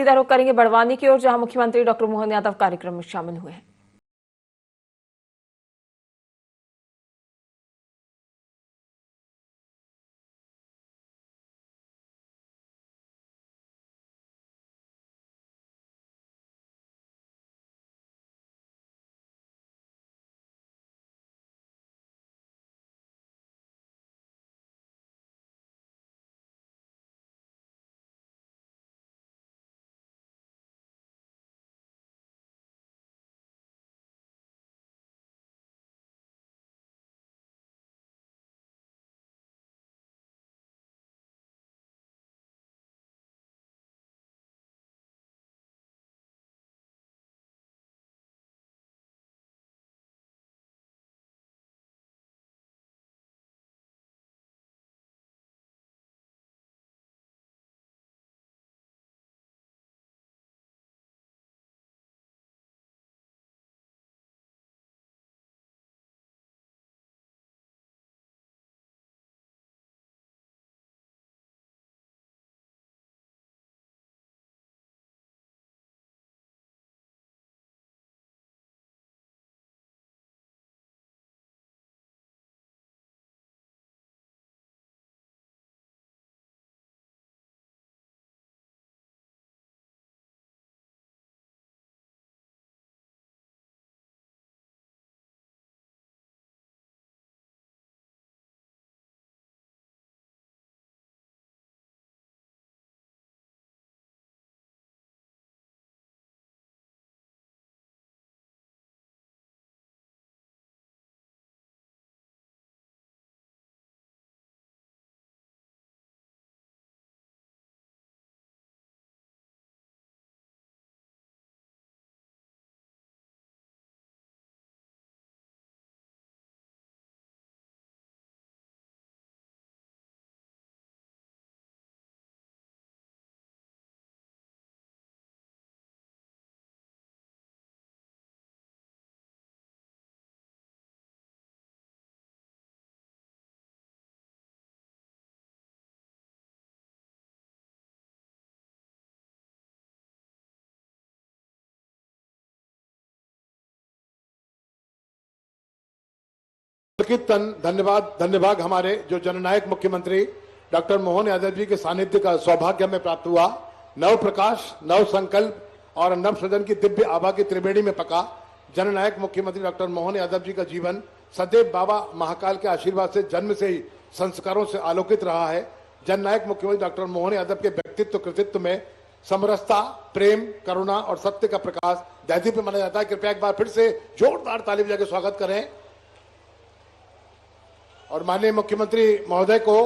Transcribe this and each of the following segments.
सीधा रुख करेंगे बड़वानी की ओर, जहां मुख्यमंत्री डॉक्टर मोहन यादव कार्यक्रम में शामिल हुए हैं। धन्यवाद धन्यवाद हमारे जो जननायक मुख्यमंत्री डॉक्टर मोहन यादव जी के सानिध्य का सौभाग्य हमें प्राप्त हुआ। नव प्रकाश, नव संकल्प और नव सृजन की दिव्य आभा की त्रिवेणी में पका जननायक मुख्यमंत्री डॉक्टर मोहन यादव जी का जीवन सदैव बाबा महाकाल के आशीर्वाद से जन्म से ही संस्कारों से आलोकित रहा है। जननायक मुख्यमंत्री डॉक्टर मोहन यादव के व्यक्तित्व कृतित्व में समरसता, प्रेम, करुणा और सत्य का प्रकाश दैदीप्य माना जाता है। कृपया एक बार फिर से जोरदार ताली बजा के स्वागत करें और माननीय मुख्यमंत्री महोदय को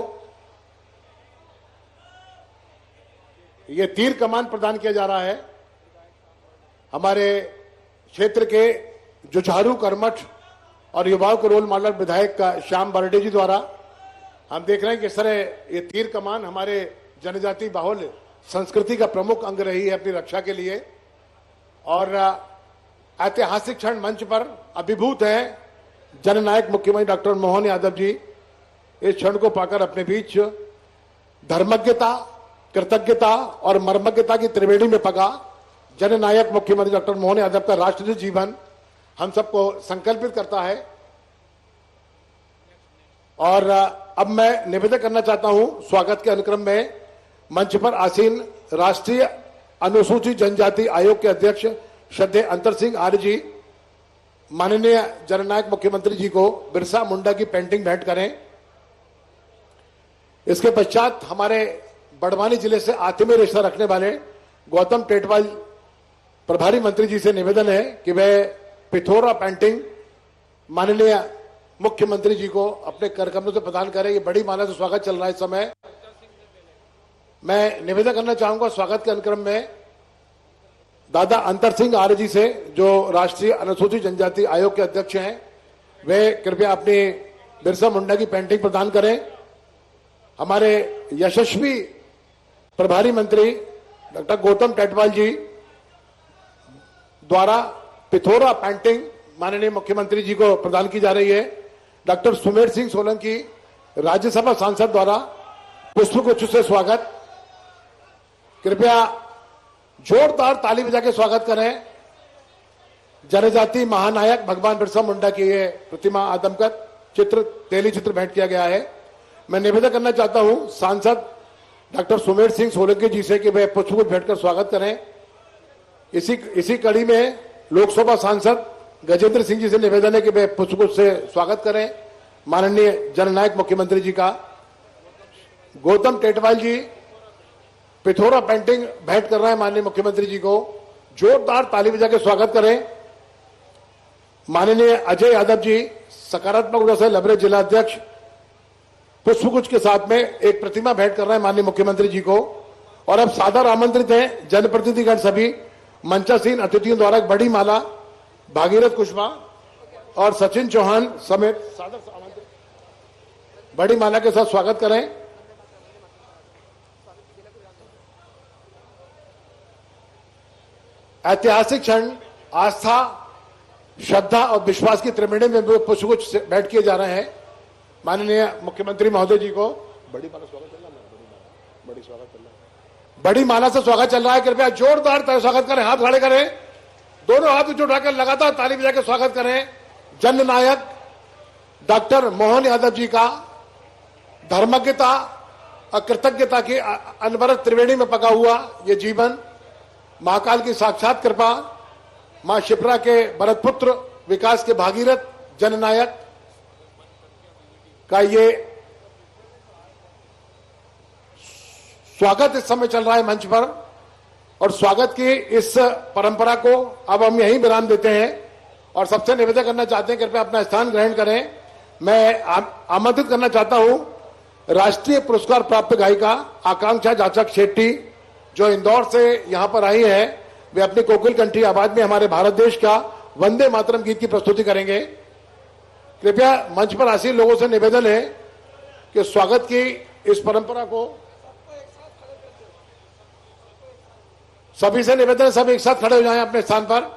ये तीर कमान प्रदान किया जा रहा है। हमारे क्षेत्र के जुझारू, कर्मठ और युवाओं को रोल मॉडल विधायक का श्याम बर्डे जी द्वारा हम देख रहे हैं कि इस तरह ये तीर कमान हमारे जनजाति बाहुल संस्कृति का प्रमुख अंग रही है अपनी रक्षा के लिए, और ऐतिहासिक क्षण मंच पर अभिभूत है जननायक मुख्यमंत्री डॉक्टर मोहन यादव जी। इस क्षण को पाकर अपने बीच धर्मज्ञता, कृतज्ञता और मर्मज्ञता की त्रिवेणी में पका जननायक मुख्यमंत्री डॉक्टर मोहन यादव का राष्ट्रीय जीवन हम सबको संकल्पित करता है। और अब मैं निवेदन करना चाहता हूं स्वागत के अनुक्रम में मंच पर आसीन राष्ट्रीय अनुसूचित जनजाति आयोग के अध्यक्ष श्रद्धेय अंतर सिंह आर्य जी माननीय जननायक मुख्यमंत्री जी को बिरसा मुंडा की पेंटिंग भेंट करें। इसके पश्चात हमारे बड़वानी जिले से आत्मीय रिश्ता रखने वाले गौतम टेटवाल प्रभारी मंत्री जी से निवेदन है कि वे पिथौरा पेंटिंग माननीय मुख्यमंत्री जी को अपने करकमलों से प्रदान करें। ये बड़ी माला से स्वागत चल रहा है इस समय। मैं निवेदन करना चाहूंगा स्वागत के अनुक्रम में दादा अंतर सिंह आर्य जी से, जो राष्ट्रीय अनुसूचित जनजाति आयोग के अध्यक्ष हैं, वे कृपया अपनी बिरसा मुंडा की पेंटिंग प्रदान करें। हमारे यशस्वी प्रभारी मंत्री डॉक्टर गौतम टेटवाल जी द्वारा पिथौरा पेंटिंग माननीय मुख्यमंत्री जी को प्रदान की जा रही है। डॉक्टर सुमेर सिंह सोलंकी राज्यसभा सांसद द्वारा पुष्पगुच्छ से स्वागत। कृपया जोरदार ताली बजा के स्वागत करें जनजाति महानायक भगवान बिरसा मुंडा की ये प्रतिमा आदमकद चित्र तेली चित्र भेंट किया गया है। मैं निवेदन करना चाहता हूं सांसद डॉक्टर सुमेर सिंह सोलंकी जी से कि वे पुष्पगुच्छ भेंट कर स्वागत करें। इसी कड़ी में लोकसभा सांसद गजेंद्र सिंह जी से निवेदन है कि वे पुष्पगुच्छ से स्वागत करें माननीय जननायक मुख्यमंत्री जी का। गौतम टेटवाल जी पिथौरा पेंटिंग भेंट कर रहे हैं माननीय मुख्यमंत्री जी को। जोरदार ताली बजा के स्वागत करें। माननीय अजय यादव जी सकारात्मक ऊर्जा से लबरे जिला अध्यक्ष पुष्पगुच्छ के साथ में एक प्रतिमा भेंट कर रहे हैं माननीय मुख्यमंत्री जी को। और अब सादर आमंत्रित हैं जनप्रतिनिधिगण सभी मंचासीन अतिथियों द्वारा एक बड़ी माला भागीरथ कुशवाहा और सचिन चौहान समेत सादर आमंत्रित बड़ी माला के साथ स्वागत करें। ऐतिहासिक क्षण आस्था श्रद्धा और विश्वास की त्रिवेणी में पुष्पगुच्छ भेंट किए जा रहे हैं माननीय मुख्यमंत्री महोदय जी को। बड़ी माला स्वागत चल रहा है, बड़ी स्वागत चल रहा है, बड़ी माला से स्वागत चल रहा है। कृपया जोरदार स्वागत करें, हाथ खड़े करें, दोनों हाथ ऊंचे उठाकर लगातार ताली बजा के स्वागत करें जननायक डॉक्टर मोहन यादव जी का। धर्मज्ञता और कृतज्ञता की अनवरत त्रिवेणी में पका हुआ ये जीवन, महाकाल की साक्षात कृपा, मां शिप्रा के भरतपुत्र विकास के भागीरथ जननायक का ये स्वागत इस समय चल रहा है मंच पर। और स्वागत की इस परंपरा को अब हम यहीं विराम देते हैं और सबसे निवेदन करना चाहते हैं कृपया अपना स्थान ग्रहण करें। मैं आमंत्रित करना चाहता हूं राष्ट्रीय पुरस्कार प्राप्त गायिका आकांक्षा जाचक शेट्टी जो इंदौर से यहां पर आई है। वे अपनी कोकिल कंठी आवाज में हमारे भारत देश का वंदे मातरम गीत की प्रस्तुति करेंगे। कृपया मंच पर आसीन लोगों से निवेदन है कि स्वागत की इस परंपरा को सभी से निवेदन है, सब एक साथ खड़े हो जाएं अपने स्थान पर।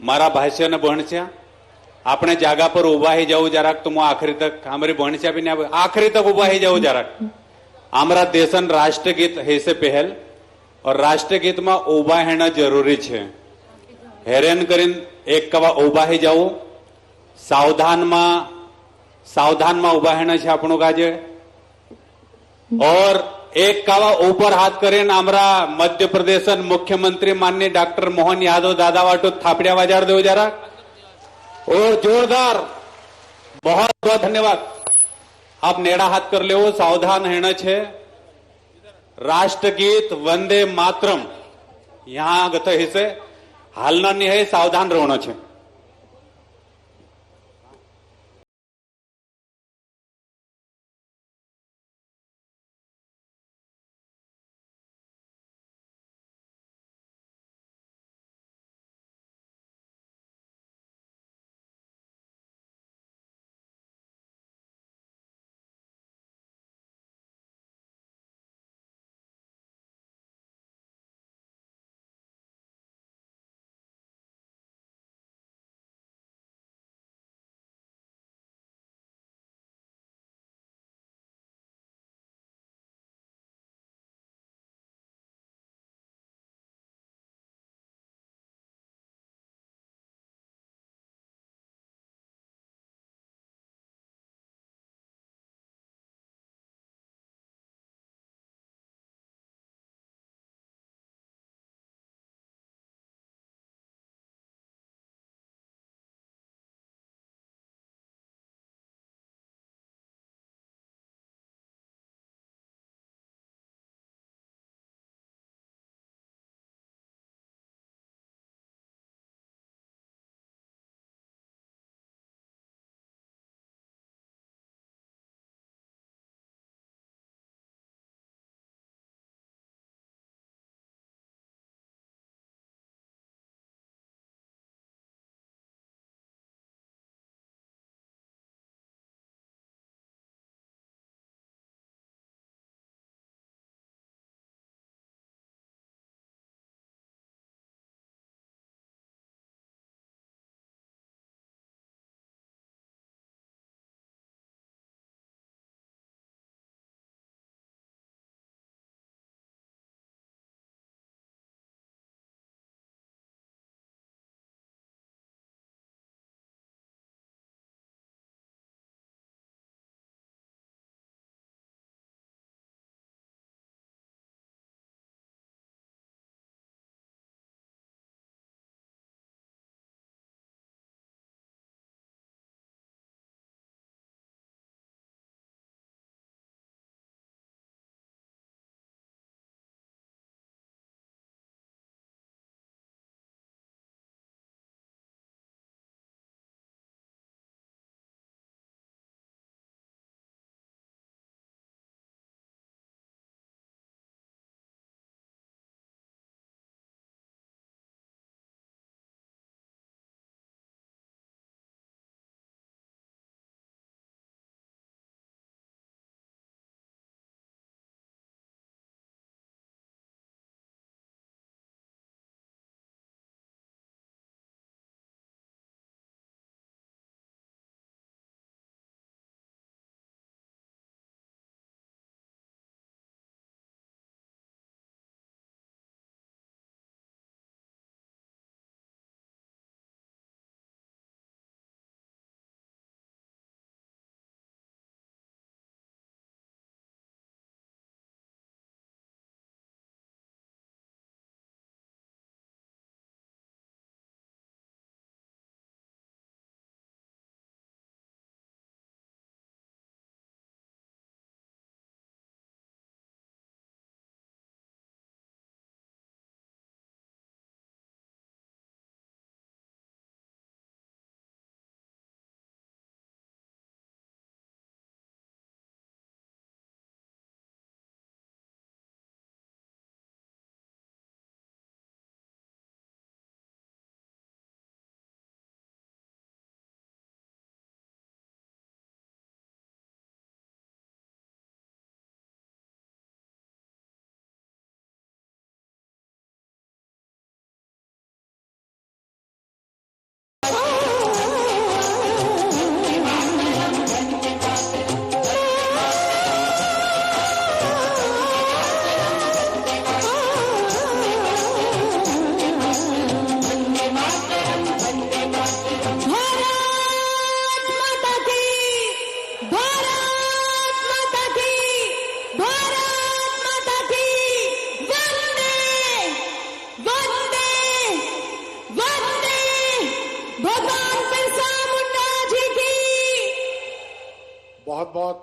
मारा भाष्य न भणस्या આપણે જાગા પર ઉભા હી જાવ જરાક તો હું આખરી તક અમારી ભણસ્યા બી ને આખરી તક ઉભા હી જાવ જરાક અમારા દેશન રાષ્ટ્રગીત હેસે પહેલ और राष्ट्रगीत में उभा हेना जरूरी है। हेरेन करीन एक कवा उभा ही जाओ सावधान में उभा हेना छे आपणो काजे और एक कवा ऊपर हाथ करें हमारा मध्य प्रदेश मुख्यमंत्री माननीय डॉक्टर मोहन यादव दादा वाटो थापड़िया बाजार दो जरा और जोरदार बहुत बहुत धन्यवाद। आप नेड़ा हाथ कर ले सावधान हेना छे राष्ट्रगीत वंदे मातरम यहाँ गत हिस्से हालना नहीं है सावधान रहना है।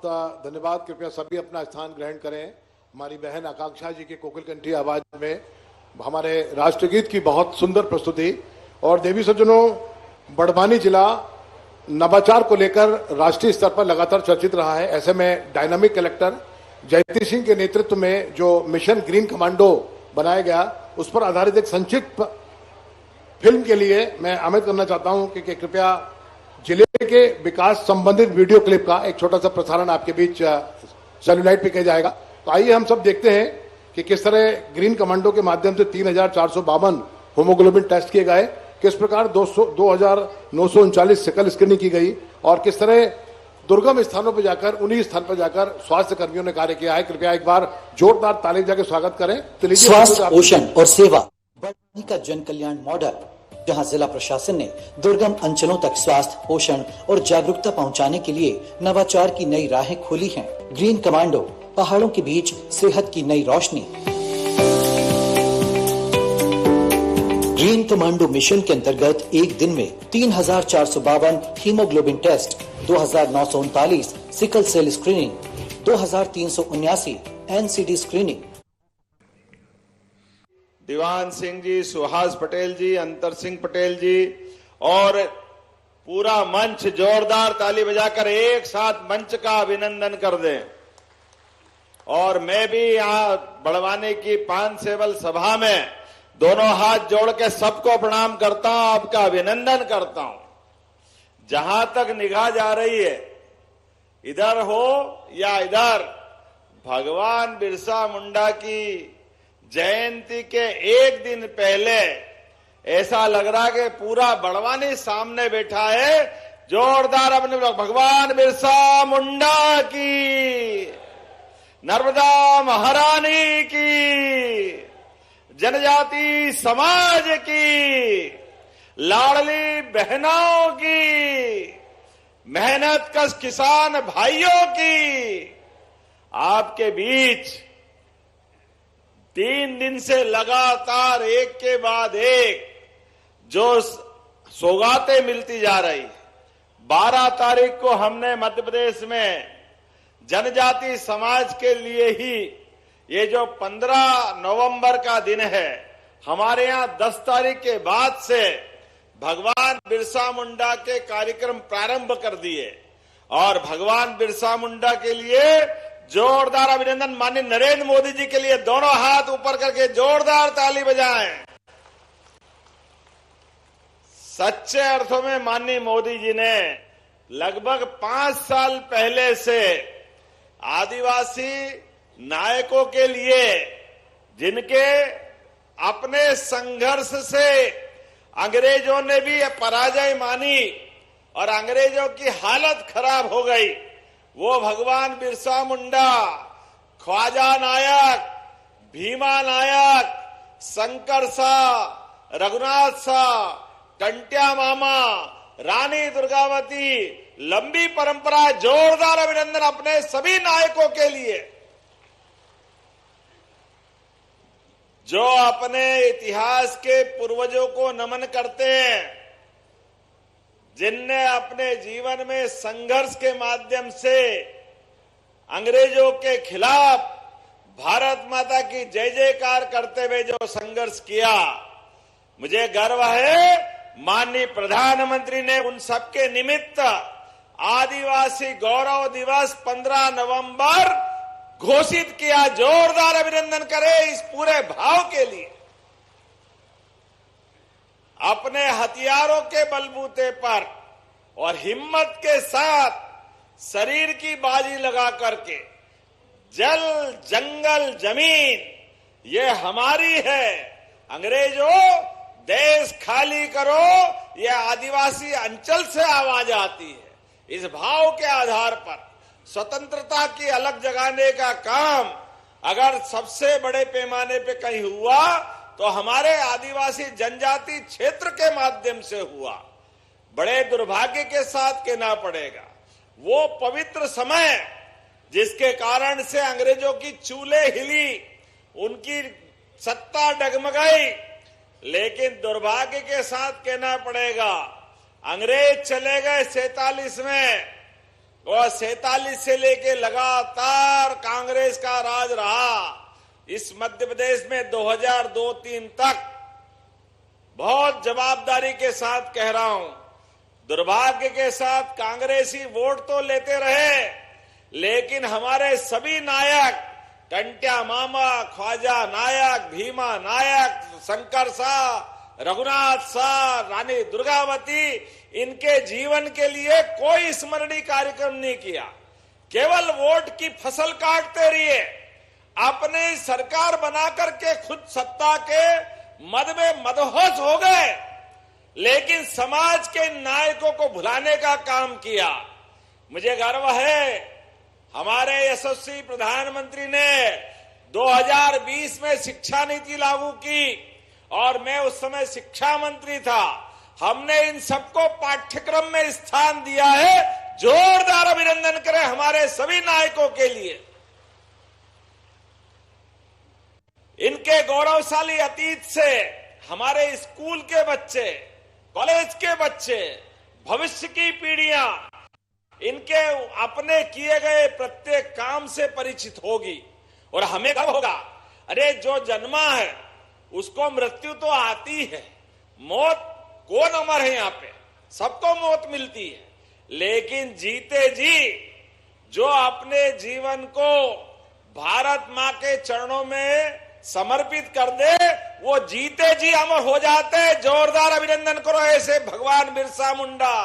बहुत धन्यवाद। कृपया सभी अपना स्थान ग्रहण करें। हमारी बहन आकांक्षा जी की कोकिल कंठी आवाज में हमारे राष्ट्रगीत की बहुत सुंदर प्रस्तुति। और देवी सज्जनों, बड़वानी जिला नवाचार को लेकर राष्ट्रीय स्तर पर लगातार चर्चित रहा है। ऐसे में डायनामिक कलेक्टर जयती सिंह के नेतृत्व में जो मिशन ग्रीन कमांडो बनाया गया, उस पर आधारित एक संक्षिप्त फिल्म के लिए मैं आमंत्रित करना चाहता हूं कि कृपया जिले के विकास संबंधित वीडियो क्लिप का एक छोटा सा प्रसारण आपके बीच सेलुलाइट पे किया जाएगा। तो आइए हम सब देखते हैं कि किस तरह ग्रीन कमांडो के माध्यम से 3,452 होमोग्लोबिन टेस्ट किए गए, किस प्रकार 2,939 सिकल स्क्रीनिंग की गई और किस तरह दुर्गम स्थानों पर जाकर, उन्हीं स्थान पर जाकर स्वास्थ्य कर्मियों ने कार्य किया है। कृपया एक बार जोरदार ताली जाकर स्वागत करें। तो स्वास्थ्य, पोषण और सेवा बड़वानी का जन कल्याण मॉडल, जहां जिला प्रशासन ने दुर्गम अंचलों तक स्वास्थ्य, पोषण और जागरूकता पहुंचाने के लिए नवाचार की नई राहें खोली हैं। ग्रीन कमांडो, पहाड़ों के बीच सेहत की Nai Roshni. Green commando mission के अंतर्गत एक दिन में 3,452 haemoglobin test, 2,939 sickle cell screening, 2,379 NCD screening. Diwan Singh ji, Suhas Patel ji, Antar Singh Patel जी और पूरा मंच जोरदार ताली बजाकर एक साथ मंच का अभिनंदन कर दें। और मैं भी यहां बड़वानी की पान सेवल सभा में दोनों हाथ जोड़ के सबको प्रणाम करता हूं, आपका अभिनंदन करता हूं। जहां तक निगाह जा रही है, इधर हो या इधर, भगवान बिरसा मुंडा की जयंती के एक दिन पहले ऐसा लग रहा है कि पूरा बड़वानी सामने बैठा है। जोरदार अपने भगवान बिरसा मुंडा की, नर्मदा महारानी की, जनजाति समाज की, लाडली बहनों की, मेहनतकश किसान भाइयों की, आपके बीच 3 दिन से लगातार एक के बाद एक जो सौगातें मिलती जा रही। 12 तारीख को हमने मध्य प्रदेश में जनजाति समाज के लिए ही ये जो 15 नवंबर का दिन है, हमारे यहां 10 तारीख के बाद से भगवान बिरसा मुंडा के कार्यक्रम प्रारंभ कर दिए। और भगवान बिरसा मुंडा के लिए जोरदार अभिनंदन। माननीय नरेंद्र मोदी जी के लिए दोनों हाथ ऊपर करके जोरदार ताली बजाएं। सच्चे अर्थों में माननीय मोदी जी ने लगभग 5 साल पहले से आदिवासी नायकों के लिए, जिनके अपने संघर्ष से अंग्रेजों ने भी पराजय मानी और अंग्रेजों की हालत खराब हो गई, वो भगवान बिरसा मुंडा, ख्वाजा नायक, भीमा नायक, शंकर शाह, रघुनाथ शाह, टंट्या मामा, रानी दुर्गावती, लंबी परंपरा। जोरदार अभिनंदन अपने सभी नायकों के लिए जो अपने इतिहास के पूर्वजों को नमन करते हैं, जिनने अपने जीवन में संघर्ष के माध्यम से अंग्रेजों के खिलाफ भारत माता की जय जयकार करते हुए जो संघर्ष किया। मुझे गर्व है माननीय प्रधानमंत्री ने उन सबके निमित्त आदिवासी गौरव दिवस 15 नवंबर घोषित किया। जोरदार अभिनंदन करें इस पूरे भाव के लिए। अपने हथियारों के बलबूते पर और हिम्मत के साथ शरीर की बाजी लगा करके जल, जंगल, जमीन ये हमारी है। अंग्रेजों, देश खाली करो, ये आदिवासी अंचल से आवाज आती है। इस भाव के आधार पर स्वतंत्रता की अलग जगाने का काम अगर सबसे बड़े पैमाने पे कहीं हुआ तो हमारे आदिवासी जनजाति क्षेत्र के माध्यम से हुआ। बड़े दुर्भाग्य के साथ कहना पड़ेगा, वो पवित्र समय जिसके कारण से अंग्रेजों की चूल्हे हिली, उनकी सत्ता डगमगाई, लेकिन दुर्भाग्य के साथ कहना पड़ेगा अंग्रेज चले गए 47 में, और 47 से लेके लगातार कांग्रेस का राज रहा। इस मध्य प्रदेश में 2002-03 तक बहुत जवाबदारी के साथ कह रहा हूं, दुर्भाग्य के साथ कांग्रेसी वोट तो लेते रहे, लेकिन हमारे सभी नायक, टंट्या मामा, ख्वाजा नायक, भीमा नायक, शंकर शाह, रघुनाथ शाह, रानी दुर्गावती, इनके जीवन के लिए कोई स्मरणीय कार्यक्रम नहीं किया। केवल वोट की फसल काटते रहिए। अपने सरकार बनाकर के खुद सत्ता के मद में मदहोश हो गए, लेकिन समाज के नायकों को भुलाने का काम किया। मुझे गर्व है, हमारे यशस्वी प्रधानमंत्री ने 2020 में शिक्षा नीति लागू की और मैं उस समय शिक्षा मंत्री था। हमने इन सबको पाठ्यक्रम में स्थान दिया है। जोरदार अभिनंदन करें हमारे सभी नायकों के लिए। इनके गौरवशाली अतीत से हमारे स्कूल के बच्चे, कॉलेज के बच्चे, भविष्य की पीढ़ियां इनके अपने किए गए प्रत्येक काम से परिचित होगी और हमें कब होगा? अरे जो जन्मा है उसको मृत्यु तो आती है, मौत कौन अमर है? यहाँ पे सबको मौत मिलती है, लेकिन जीते जी जो अपने जीवन को भारत मां के चरणों में समर्पित कर दे, वो जीते जी अमर हो जाते। जोरदार अभिनंदन करो ऐसे भगवान बिरसा मुंडा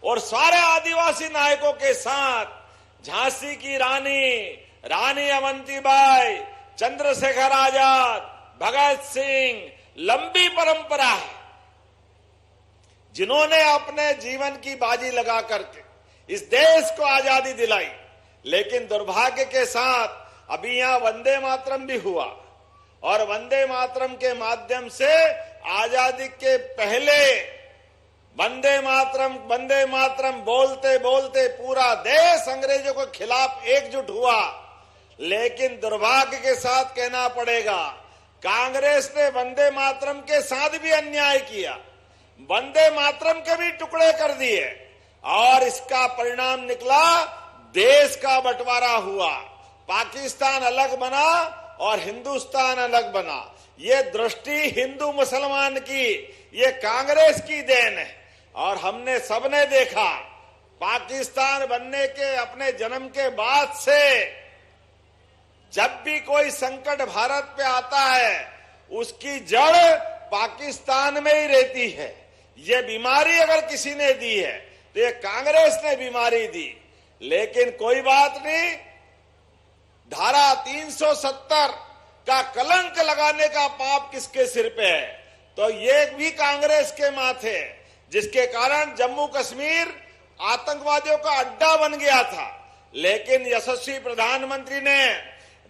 और सारे आदिवासी नायकों के साथ। झांसी की रानी अवंतीबाई, चंद्रशेखर आजाद, भगत सिंह, लंबी परंपरा है जिन्होंने अपने जीवन की बाजी लगा करके इस देश को आजादी दिलाई। लेकिन दुर्भाग्य के साथ अभी यहां वंदे मातरम भी हुआ और वंदे मातरम के माध्यम से आजादी के पहले वंदे मातरम बोलते बोलते पूरा देश अंग्रेजों के खिलाफ एकजुट हुआ। लेकिन दुर्भाग्य के साथ कहना पड़ेगा, कांग्रेस ने वंदे मातरम के साथ भी अन्याय किया, वंदे मातरम के भी टुकड़े कर दिए और इसका परिणाम निकला देश का बंटवारा हुआ। पाकिस्तान अलग बना और हिंदुस्तान अलग बना। ये दृष्टि हिंदू मुसलमान की, ये कांग्रेस की देन है। और हमने सबने देखा पाकिस्तान बनने के अपने जन्म के बाद से जब भी कोई संकट भारत पे आता है उसकी जड़ पाकिस्तान में ही रहती है। ये बीमारी अगर किसी ने दी है तो ये कांग्रेस ने बीमारी दी। लेकिन कोई बात नहीं, धारा 370 का कलंक लगाने का पाप किसके सिर पे है? तो ये भी कांग्रेस के माथे, जिसके कारण जम्मू कश्मीर आतंकवादियों का अड्डा बन गया था। लेकिन यशस्वी प्रधानमंत्री ने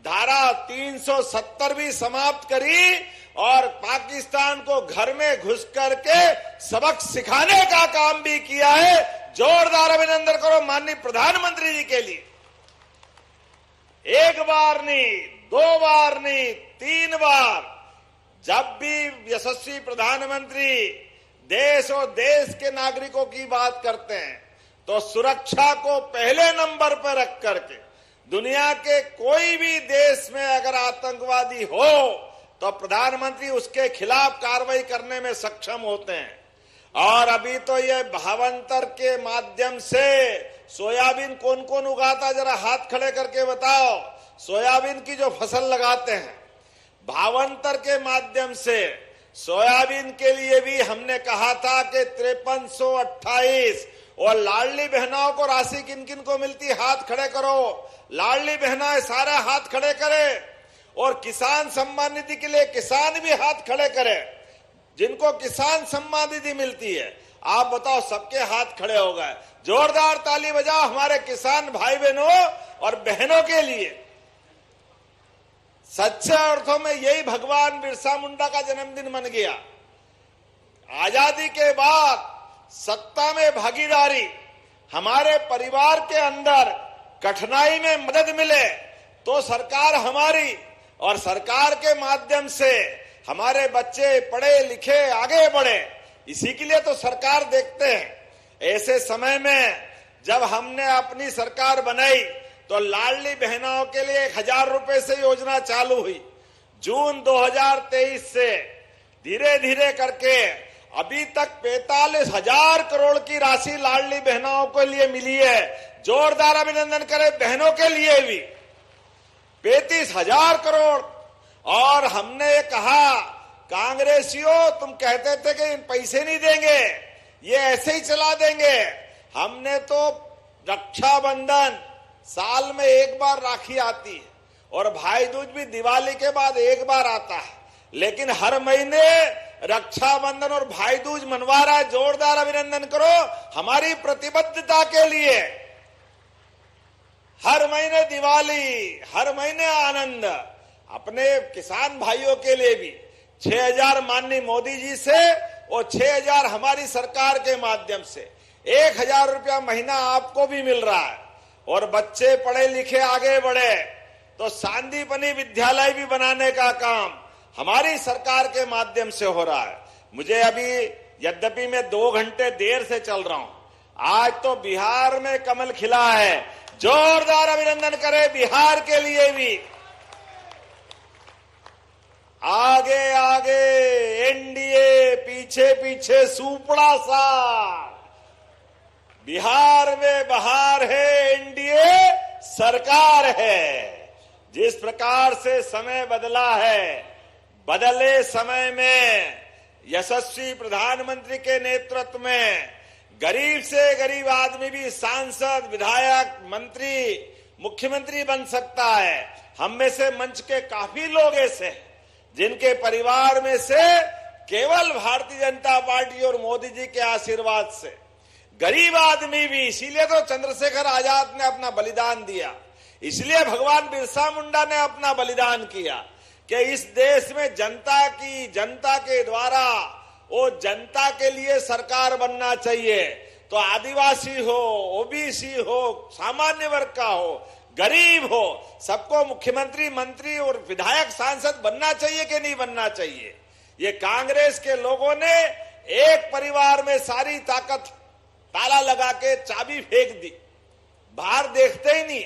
धारा 370 भी समाप्त करी और पाकिस्तान को घर में घुस करके सबक सिखाने का काम भी किया है। जोरदार अभिनंदन करो माननीय प्रधानमंत्री जी के लिए। एक बार नहीं, दो बार नहीं, 3 बार जब भी यशस्वी प्रधानमंत्री देश और देश के नागरिकों की बात करते हैं तो सुरक्षा को पहले नंबर पर रख करके दुनिया के कोई भी देश में अगर आतंकवादी हो तो प्रधानमंत्री उसके खिलाफ कार्रवाई करने में सक्षम होते हैं। और अभी तो ये भावांतर के माध्यम से सोयाबीन कौन कौन उगाता, जरा हाथ खड़े करके बताओ। सोयाबीन की जो फसल लगाते हैं भावांतर के माध्यम से, सोयाबीन के लिए भी हमने कहा था कि 5328 और लाडली बहनाओं को राशि किन किन को मिलती, हाथ खड़े करो। लाडली बहनाएं सारे हाथ खड़े करें और किसान सम्मान निधि के लिए किसान भी हाथ खड़े करें। जिनको किसान सम्मान निधि मिलती है आप बताओ, सबके हाथ खड़े हो गए। जोरदार ताली बजाओ हमारे किसान भाई बहनों और बहनों के लिए। सच्चे अर्थों में यही भगवान बिरसा मुंडा का जन्मदिन बन गया। आजादी के बाद सत्ता में भागीदारी, हमारे परिवार के अंदर कठिनाई में मदद मिले तो सरकार हमारी, और सरकार के माध्यम से हमारे बच्चे पढ़े लिखे आगे बढ़े, इसी के लिए तो सरकार देखते हैं। ऐसे समय में जब हमने अपनी सरकार बनाई तो लाडली बहनों के लिए 1000 रुपए से योजना चालू हुई। जून 2023 से धीरे धीरे करके अभी तक 45,000 करोड़ की राशि लाडली बहनों के लिए मिली है। जोरदार अभिनंदन करें बहनों के लिए भी 35,000 करोड़। और हमने कहा कांग्रेसियों तुम कहते थे कि पैसे नहीं देंगे, ये ऐसे ही चला देंगे। हमने तो रक्षाबंधन साल में एक बार राखी आती है और भाई दूज भी दिवाली के बाद एक बार आता है, लेकिन हर महीने रक्षाबंधन और भाई दूज मनवा रहा है। जोरदार अभिनंदन करो हमारी प्रतिबद्धता के लिए। हर महीने दिवाली, हर महीने आनंद। अपने किसान भाइयों के लिए भी 6,000 माननीय मोदी जी से और 6,000 हमारी सरकार के माध्यम से 1,000 रुपया महीना आपको भी मिल रहा है। और बच्चे पढ़े लिखे आगे बढ़े तो सांदीपनी विद्यालय भी बनाने का काम हमारी सरकार के माध्यम से हो रहा है। मुझे अभी यद्यपि मैं 2 घंटे देर से चल रहा हूं, आज तो बिहार में कमल खिला है। जोरदार अभिनंदन करें बिहार के लिए भी। आगे आगे एनडीए, पीछे पीछे सुपड़ा सा। बिहार में बहार है, एनडीए सरकार है। जिस प्रकार से समय बदला है, बदले समय में यशस्वी प्रधानमंत्री के नेतृत्व में गरीब से गरीब आदमी भी सांसद, विधायक, मंत्री, मुख्यमंत्री बन सकता है। हम में से मंच के काफी लोग ऐसे हैं जिनके परिवार में से केवल भारतीय जनता पार्टी और मोदी जी के आशीर्वाद से गरीब आदमी भी, इसीलिए तो चंद्रशेखर आजाद ने अपना बलिदान दिया, इसलिए भगवान बिरसा मुंडा ने अपना बलिदान किया कि इस देश में जनता के द्वारा वो जनता के लिए सरकार बनना चाहिए। तो आदिवासी हो, ओबीसी हो, सामान्य वर्ग का हो, गरीब हो, सबको मुख्यमंत्री, मंत्री और विधायक, सांसद बनना चाहिए कि नहीं बनना चाहिए। ये कांग्रेस के लोगों ने एक परिवार में सारी ताकत ताला लगा के चाबी फेंक दी, बाहर देखते ही नहीं।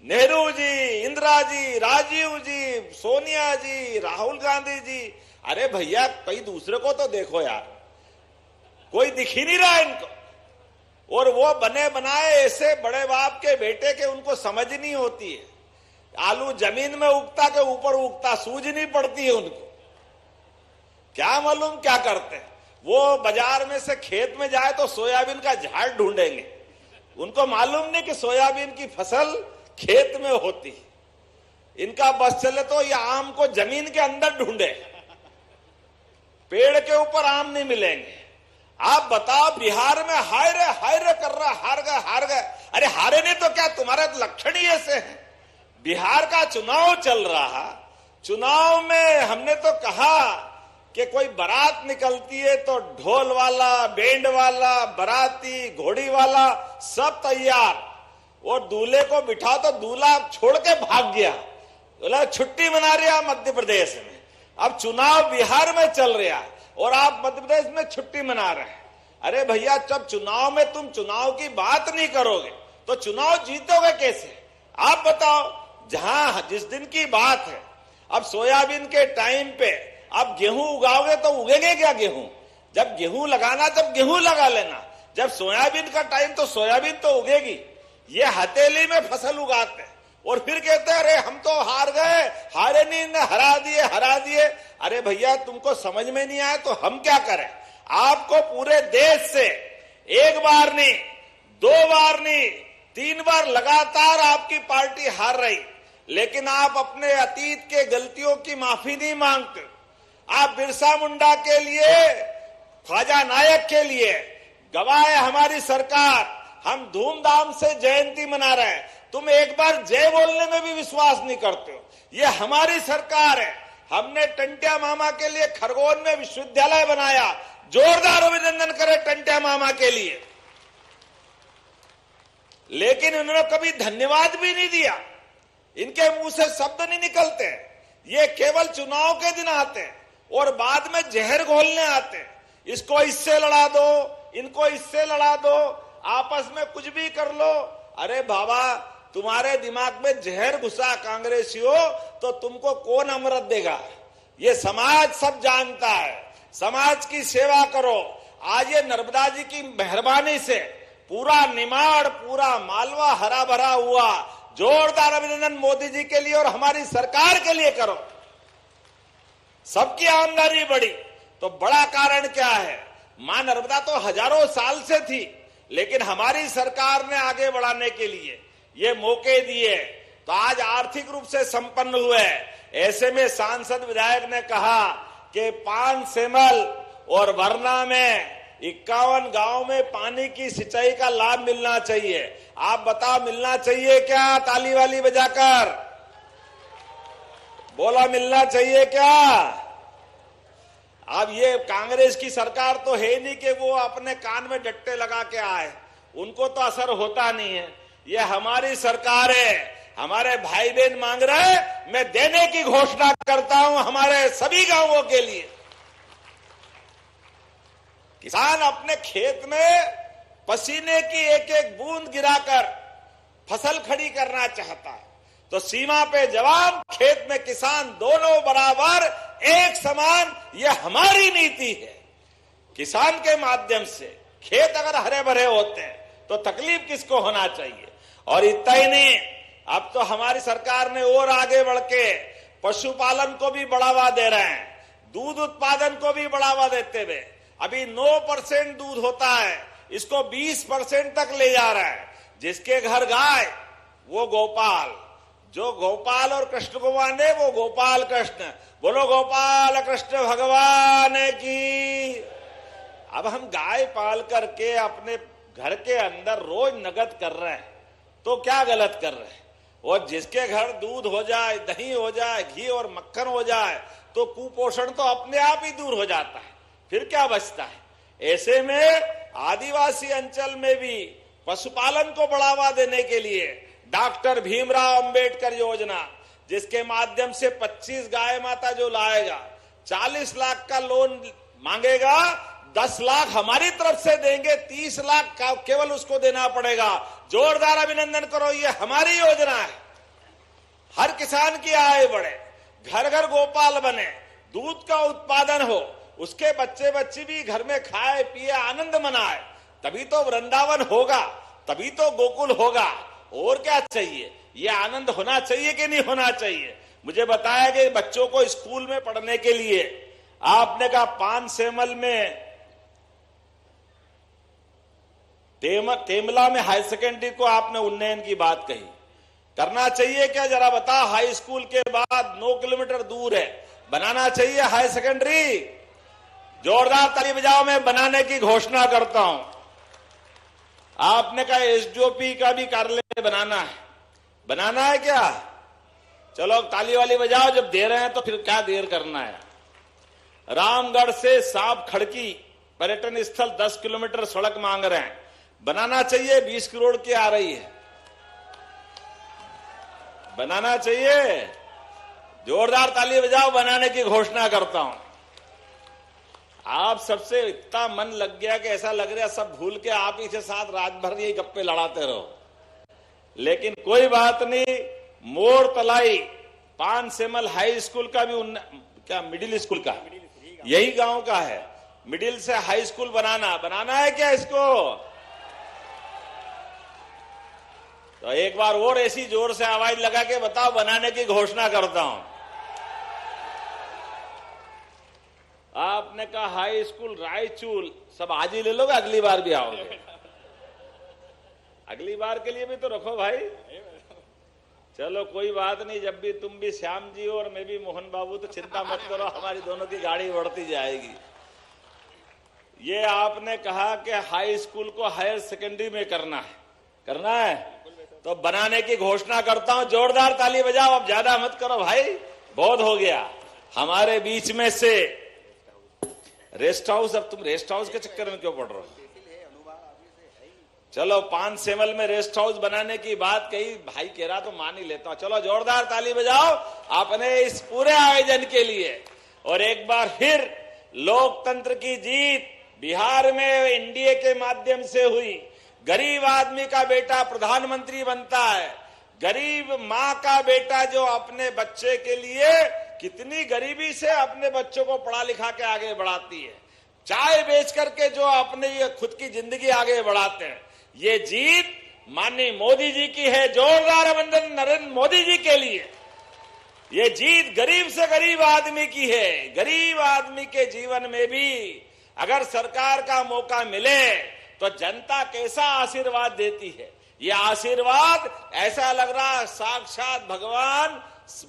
नेहरू जी, इंदिरा जी, राजीव जी, सोनिया जी, राहुल गांधी जी, अरे भैया कहीं दूसरे को तो देखो यार, कोई दिख ही नहीं रहा इनको। और वो बने बनाए ऐसे बड़े बाप के बेटे के उनको समझ नहीं होती है। आलू जमीन में उगता के ऊपर उगता, सूझ नहीं पड़ती है उनको, क्या मालूम क्या करते हैं। वो बाजार में से खेत में जाए तो सोयाबीन का झाड़ ढूंढेंगे, उनको मालूम नहीं कि सोयाबीन की फसल खेत में होती है। इनका बस चले तो ये आम को जमीन के अंदर ढूंढे, पेड़ के ऊपर आम नहीं मिलेंगे। आप बताओ बिहार में हाय रे कर रहा, हार गए। अरे हारे नहीं तो क्या, तुम्हारे तो लक्षण ही ऐसे हैं। बिहार का चुनाव चल रहा, चुनाव में हमने तो कहा कि कोई बारात निकलती है तो ढोल वाला, बैंड वाला, बाराती, घोड़ी वाला सब तैयार, और दूल्हे को बिठा तो दूल्हा छोड़ के भाग गया, बोला छुट्टी मना रहा मध्य प्रदेश में। अब चुनाव बिहार में चल रहा है और आप मध्य प्रदेश में छुट्टी मना रहे हैं। अरे भैया जब चुनाव में तुम चुनाव की बात नहीं करोगे तो चुनाव जीतोगे कैसे? आप बताओ। जहां जिस दिन की बात है, अब सोयाबीन के टाइम पे अब गेहूं उगाओगे तो उगेंगे क्या गेहूं? जब गेहूं लगाना तब गेहूं लगा लेना, जब सोयाबीन का टाइम तो सोयाबीन तो उगेगी। ये हथेली में फसल उगाते और फिर कहते हैं अरे हम तो हार गए, हारे नहीं, हरा दिए। अरे भैया तुमको समझ में नहीं आया तो हम क्या करें? आपको पूरे देश से एक बार नहीं, 2 बार नहीं, 3 बार लगातार आपकी पार्टी हार रही, लेकिन आप अपने अतीत के गलतियों की माफी नहीं मांगते। आप बिरसा मुंडा के लिए, ख्वाजा नायक के लिए गवाह है हमारी सरकार। हम धूमधाम से जयंती मना रहे हैं, तुम एक बार जय बोलने में भी विश्वास नहीं करते हो। ये हमारी सरकार है। हमने टंट्या मामा के लिए खरगोन में विश्वविद्यालय बनाया, जोरदार अभिनंदन करें टंट्या मामा के लिए। लेकिन उन्होंने कभी धन्यवाद भी नहीं दिया, इनके मुंह से शब्द नहीं निकलते। ये केवल चुनाव के दिन आते हैं और बाद में जहर घोलने आते हैं। इसको इससे लड़ा दो, इनको इससे लड़ा दो। आपस में कुछ भी कर लो। अरे बाबा, तुम्हारे दिमाग में जहर घुसा कांग्रेसियों, तो तुमको कौन अमृत देगा? ये समाज सब जानता है। समाज की सेवा करो। आज ये नर्मदा जी की मेहरबानी से पूरा निमाड़, पूरा मालवा हरा भरा हुआ। जोरदार अभिनंदन मोदी जी के लिए और हमारी सरकार के लिए करो। सबकी आमदनी बढ़ी, तो बड़ा कारण क्या है? मां नर्मदा तो हजारों साल से थी, लेकिन हमारी सरकार ने आगे बढ़ाने के लिए ये मौके दिए, तो आज आर्थिक रूप से संपन्न हुए। ऐसे में सांसद विधायक ने कहा कि 5 सेमल और वरना में 51 गांव में पानी की सिंचाई का लाभ मिलना चाहिए। आप बताओ, मिलना चाहिए क्या? ताली वाली बजाकर बोला, मिलना चाहिए क्या? अब ये कांग्रेस की सरकार तो है नहीं कि वो अपने कान में डट्टे लगा के आए, उनको तो असर होता नहीं है। ये हमारी सरकार है, हमारे भाई बहन मांग रहे, मैं देने की घोषणा करता हूं हमारे सभी गांवों के लिए। किसान अपने खेत में पसीने की एक एक बूंद गिराकर फसल खड़ी करना चाहता है, तो सीमा पे जवान, खेत में किसान, दोनों बराबर एक समान, ये हमारी नीति है। किसान के माध्यम से खेत अगर हरे भरे होते हैं तो तकलीफ किसको होना चाहिए? और इतना ही नहीं, अब तो हमारी सरकार ने और आगे बढ़ के पशुपालन को भी बढ़ावा दे रहे हैं, दूध उत्पादन को भी बढ़ावा देते हुए अभी 9% दूध होता है, इसको 20% तक ले जा रहा है। जिसके घर गाय वो गोपाल, जो गोपाल और कृष्ण को माने वो गोपाल कृष्ण। बोलो गोपाल कृष्ण भगवान की। अब हम गाय पाल करके अपने घर के अंदर रोज नगद कर रहे हैं, तो क्या गलत कर रहे हैं? और जिसके घर दूध हो जाए, दही हो जाए, घी और मक्खन हो जाए, तो कुपोषण तो अपने आप ही दूर हो जाता है। फिर क्या बचता है? ऐसे में आदिवासी अंचल में भी पशुपालन को बढ़ावा देने के लिए डॉक्टर भीमराव अंबेडकर योजना, जिसके माध्यम से 25 गाय माता जो लाएगा 40 लाख का लोन मांगेगा, 10 लाख हमारी तरफ से देंगे, 30 लाख का केवल उसको देना पड़ेगा। जोरदार अभिनंदन करो, ये हमारी योजना है। हर किसान की आय बढ़े, घर घर गोपाल बने, दूध का उत्पादन हो, उसके बच्चे बच्ची भी घर में खाए पिए आनंद मनाए, तभी तो वृंदावन होगा, तभी तो गोकुल होगा। और क्या चाहिए? ये आनंद होना चाहिए कि नहीं होना चाहिए? मुझे बताया कि बच्चों को स्कूल में पढ़ने के लिए आपने कहा 5 सेमल में तेमला में हाई सेकेंडरी को आपने उन्नयन की बात कही, करना चाहिए क्या? जरा बता। हाई स्कूल के बाद 9 किलोमीटर दूर है, बनाना चाहिए हाई सेकेंडरी। जोरदार ताली बजाओ, मैं बनाने की घोषणा करता हूं। आपने कहा एसडीओपी का भी कार्यालय बनाना है क्या? चलो ताली वाली बजाओ, जब दे रहे हैं तो फिर क्या देर करना है। रामगढ़ से सांप खड़की पर्यटन स्थल 10 किलोमीटर सड़क मांग रहे हैं, बनाना चाहिए। 20 करोड़ की आ रही है, बनाना चाहिए। जोरदार ताली बजाओ, बनाने की घोषणा करता हूं। आप सबसे इतना मन लग गया कि ऐसा लग रहा है सब भूल के आप ही के साथ रात भर यही गप्पे लड़ाते रहो, लेकिन कोई बात नहीं। मोर तलाई 5 सेमल हाई स्कूल का भी क्या मिडिल स्कूल का यही गांव का है। मिडिल से हाई स्कूल बनाना है क्या इसको? तो एक बार और ऐसी जोर से आवाज लगा के बताओ, बनाने की घोषणा करता हूं। आपने कहा हाई स्कूल रायचूल, सब आज ही ले लोगे, अगली बार भी आओगे? अगली बार के लिए भी तो रखो भाई। चलो कोई बात नहीं, जब भी तुम भी श्याम जी और मैं भी मोहन बाबू, तो चिंता मत करो, हमारी दोनों की गाड़ी बढ़ती जाएगी। ये आपने कहा कि हाई स्कूल को हायर सेकेंडरी में करना है, तो बनाने की घोषणा करता हूं। जोरदार ताली बजाओ, अब ज्यादा मत करो भाई, बहुत हो गया। हमारे बीच में से रेस्ट हाउस, अब तुम रेस्ट हाउस के चक्कर में क्यों पड़ रहे हो? चलो 5 सेमल में रेस्ट हाउस बनाने की बात कही, भाई कह रहा तो मान ही लेता हूं। चलो जोरदार ताली बजाओ अपने इस पूरे आयोजन के लिए। और एक बार फिर लोकतंत्र की जीत बिहार में एनडीए के माध्यम से हुई, गरीब आदमी का बेटा प्रधानमंत्री बनता है, गरीब माँ का बेटा जो अपने बच्चे के लिए कितनी गरीबी से अपने बच्चों को पढ़ा लिखा के आगे बढ़ाती है, चाय बेच करके जो अपने ये खुद की जिंदगी आगे बढ़ाते हैं। ये जीत माननीय मोदी जी की है। जोरदार अभिनंदन नरेंद्र मोदी जी के लिए। ये जीत गरीब से गरीब आदमी की है। गरीब आदमी के जीवन में भी अगर सरकार का मौका मिले तो जनता कैसा आशीर्वाद देती है। ये आशीर्वाद ऐसा लग रहा है साक्षात भगवान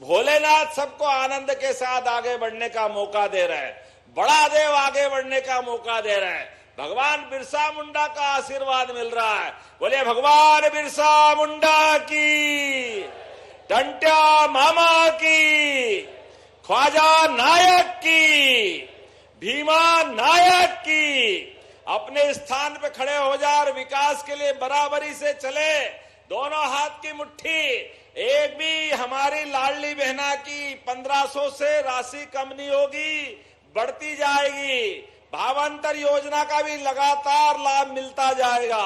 भोलेनाथ सबको आनंद के साथ आगे बढ़ने का मौका दे रहे हैं, बड़ा देव आगे बढ़ने का मौका दे रहे हैं। भगवान बिरसा मुंडा का आशीर्वाद मिल रहा है। बोले भगवान बिरसा मुंडा की, टंट्या मामा की, ख्वाजा नायक की, भीमा नायक की। अपने स्थान पे खड़े हो जा और विकास के लिए बराबरी से चले, दोनों हाथ की मुट्ठी। एक भी हमारी लाडली बहना की 1500 से राशि कम नहीं होगी, बढ़ती जाएगी। भावांतर योजना का भी लगातार लाभ मिलता जाएगा।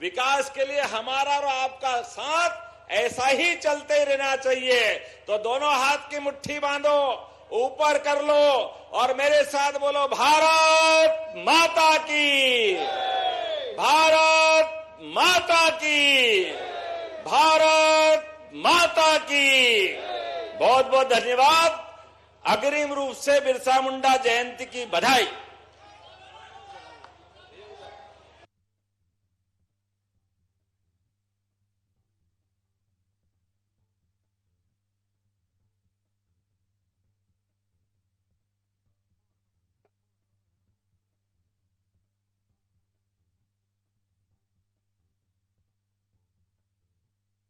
विकास के लिए हमारा और आपका साथ ऐसा ही चलते रहना चाहिए। तो दोनों हाथ की मुट्ठी बांधो, ऊपर कर लो और मेरे साथ बोलो भारत माता की, भारत माता की, भारत माता की। बहुत बहुत धन्यवाद। अग्रिम रूप से बिरसा मुंडा जयंती की बधाई।